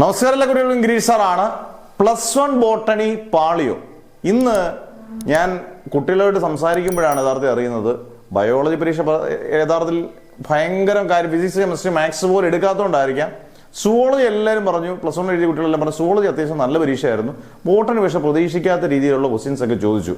നമസ്കാരം എല്ലാ കുട്ടികളും. ഗിരീഷ് സാറാണ്. +1 ബോട്ടണി പാളിയോ. ഇന്ന് ഞാൻ കുട്ടികളോട് സംസാരിക്കുമ്പോഴാണ് യഥാർത്ഥത്തിൽ അറിയുന്നത് ബയോളജി പരീക്ഷ യഥാർത്ഥത്തിൽ ഭയങ്കര കാര്യം, ഫിസിക്സ് കെമിസ്ട്രി മാത്സ് പോലും എടുക്കാത്തതുകൊണ്ടായിരിക്കാം. സുവോളജി എല്ലാവരും പറഞ്ഞു, +1 എഴുതിയ കുട്ടികളെല്ലാം പറഞ്ഞു സുവോളജി അത്യാവശ്യം നല്ല പരീക്ഷയായിരുന്നു. ബോട്ടണി പക്ഷേ പ്രതീക്ഷിക്കാത്ത രീതിയിലുള്ള ക്വസ്റ്റ്യൻസ് ഒക്കെ ചോദിച്ചു.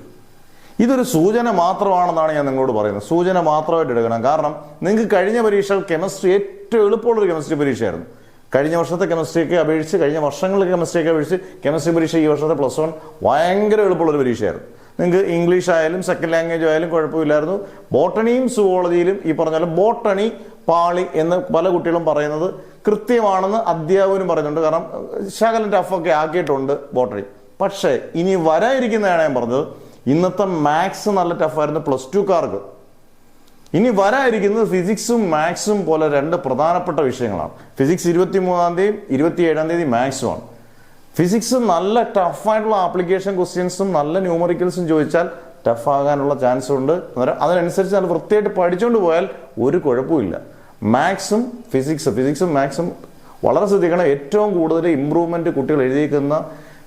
ഇതൊരു സൂചന മാത്രമാണെന്നാണ് ഞാൻ നിങ്ങളോട് പറയുന്നത്. സൂചന മാത്രമായിട്ട് എടുക്കണം. കാരണം നിങ്ങൾക്ക് കഴിഞ്ഞ പരീക്ഷ കെമിസ്ട്രി ഏറ്റവും എളുപ്പമുള്ളൊരു കെമിസ്ട്രി പരീക്ഷയായിരുന്നു. കഴിഞ്ഞ വർഷത്തെ കെമിസ്ട്രിയൊക്കെ അപേക്ഷിച്ച്, കഴിഞ്ഞ വർഷങ്ങളിലെ കെമിസ്ട്രിയൊക്കെ അപേക്ഷിച്ച് കെമിസ്ട്രി പരീക്ഷ ഈ വർഷത്തെ +1 ഭയങ്കര എളുപ്പമുള്ളൊരു പരീക്ഷയായിരുന്നു. നിങ്ങൾക്ക് ഇംഗ്ലീഷ് ആയാലും സെക്കൻഡ് ലാംഗ്വേജ് ആയാലും കുഴപ്പമില്ലായിരുന്നു. ബോട്ടണിയും സുവോളജിയിലും ഈ പറഞ്ഞ പോലെ ബോട്ടണി പാളി എന്ന് പല കുട്ടികളും പറയുന്നത് കൃത്യമാണെന്ന് അധ്യാപകനും പറയുന്നുണ്ട്. കാരണം ശകലം ടഫൊക്കെ ആക്കിയിട്ടുണ്ട് ബോട്ടണി. പക്ഷേ ഇനി വരാതിരിക്കുന്നതാണ് ഞാൻ പറഞ്ഞത്. ഇന്നത്തെ മാത്സ് നല്ല ടഫായിരുന്നു +2കാർക്ക്. ഇനി വരാതിരിക്കുന്നത് ഫിസിക്സും മാത്സും പോലെ രണ്ട് പ്രധാനപ്പെട്ട വിഷയങ്ങളാണ്. ഫിസിക്സ് 23-ാം തീയതി 27-ാം തീയതി മാത്സുമാണ്. ഫിസിക്സ് നല്ല ടഫായിട്ടുള്ള ആപ്ലിക്കേഷൻ ക്വസ്റ്റ്യൻസും നല്ല ന്യൂമറിക്കൽസും ചോദിച്ചാൽ ടഫാകാനുള്ള ചാൻസ് ഉണ്ട്. അതിനനുസരിച്ച് നല്ല വൃത്തിയായിട്ട് പഠിച്ചുകൊണ്ട് പോയാൽ ഒരു കുഴപ്പമില്ല. മാത്സും ഫിസിക്സും മാത്സും വളരെ ശ്രദ്ധിക്കണം. ഏറ്റവും കൂടുതൽ ഇമ്പ്രൂവ്മെന്റ് കുട്ടികൾ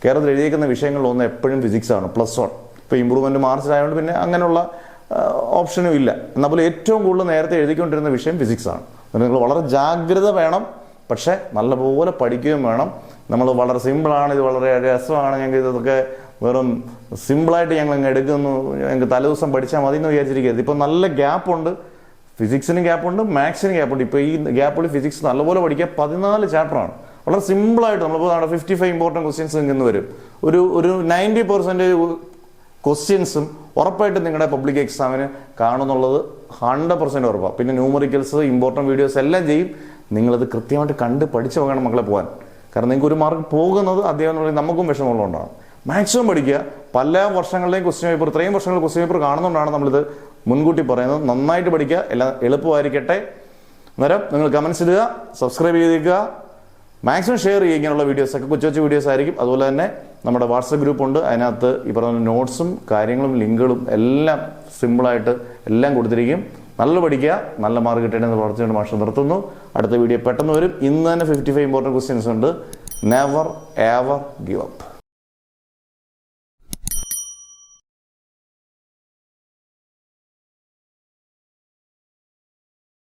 കേരളത്തിൽ എഴുതിയിരിക്കുന്ന വിഷയങ്ങളിലൊന്ന് എപ്പോഴും ഫിസിക്സാണ്. +1 ഇപ്പോൾ ഇമ്പ്രൂവ്മെന്റ് മാർച്ചിലായതുകൊണ്ട് പിന്നെ അങ്ങനെയുള്ള ഓപ്ഷനും ഇല്ല. എന്നാൽ പോലും ഏറ്റവും കൂടുതൽ നേരത്തെ എഴുതിക്കൊണ്ടിരുന്ന വിഷയം ഫിസിക്സാണ്. നിങ്ങൾ വളരെ ജാഗ്രത വേണം. പക്ഷെ നല്ലപോലെ പഠിക്കുകയും വേണം. നമ്മൾ വളരെ സിമ്പിളാണ്, ഇത് വളരെ രസമാണ്, ഞങ്ങൾക്ക് ഇതൊക്കെ വെറും സിമ്പിളായിട്ട് ഞങ്ങൾ അങ്ങ് എടുക്കുന്നു, ഞങ്ങൾക്ക് തലേദിവസം പഠിച്ചാൽ മതി എന്ന് വിചാരിച്ചിരിക്കരുത്. ഇപ്പോൾ നല്ല ഗ്യാപ്പുണ്ട്. ഫിസിക്സിനും ഗ്യാപ്പുണ്ട്, മാത്സിനും ഗ്യാപ്പുണ്ട്. ഇപ്പോൾ ഈ ഗ്യാപ്പിൽ ഫിസിക്സ് നല്ലപോലെ പഠിക്കുക. 14 ചാപ്റ്ററാണ്. വളരെ സിമ്പിളായിട്ട് നമ്മളിപ്പോൾ 55 ഇമ്പോർട്ടൻറ്റ് ക്വസ്റ്റ്യൻസ് ഇങ്ങനെ വരും. ഒരു 90% ക്വസ്റ്റ്യൻസും ഉറപ്പായിട്ട് നിങ്ങളുടെ പബ്ലിക് എക്സാമിന് കാണുന്നുള്ളത് 100% ഉറപ്പാണ്. പിന്നെ ന്യൂമറിക്കൽസ്, ഇമ്പോർട്ടൻറ്റ് വീഡിയോസ് എല്ലാം ചെയ്യും. നിങ്ങളത് കൃത്യമായിട്ട് കണ്ട് പഠിച്ച് വേണം മക്കളെ പോകാൻ. കാരണം നിങ്ങൾക്ക് ഒരു മാർക്ക് പോകുന്നത് അധ്യാപനം നമുക്കും വിഷമമുള്ളതുകൊണ്ടാണ്. മാക്സിമം പഠിക്കുക. പല വർഷങ്ങളിലെയും ക്വസ്റ്റ്യൻ പേപ്പർ, ഇത്രയും വർഷങ്ങൾ ക്വസ്റ്റ്യൻ പേപ്പർ കാണുന്നതുകൊണ്ടാണ് നമ്മളിത് മുൻകൂട്ടി പറയുന്നത്. നന്നായിട്ട് പഠിക്കുക. എല്ലാം എളുപ്പമായിരിക്കട്ടെ. അന്നേരം നിങ്ങൾ കമൻസ് ഇടുക, സബ്സ്ക്രൈബ് ചെയ്തേക്കുക, മാക്സിമം ഷെയർ ചെയ്യുക. ഇങ്ങനെയുള്ള വീഡിയോസൊക്കെ കൊച്ചു വീഡിയോസ് ആയിരിക്കും. അതുപോലെ തന്നെ നമ്മുടെ വാട്സപ്പ് ഗ്രൂപ്പ് ഉണ്ട്. അതിനകത്ത് ഈ പറഞ്ഞ നോട്ട്സും കാര്യങ്ങളും ലിങ്കുകളും എല്ലാം സിമ്പിളായിട്ട് എല്ലാം കൊടുത്തിരിക്കും. നല്ല പഠിക്കുക, നല്ല മാർക്ക് കിട്ടേണ്ടെന്ന് പ്രവർത്തിച്ചുകൊണ്ട് മാഷ് നിർത്തുന്നു. അടുത്ത വീഡിയോ പെട്ടെന്ന് വരും. ഇന്ന് തന്നെ 55 ഇമ്പോർട്ടൻറ്റ് ക്വസ്റ്റ്യൻസ് ഉണ്ട്. Never ever give up.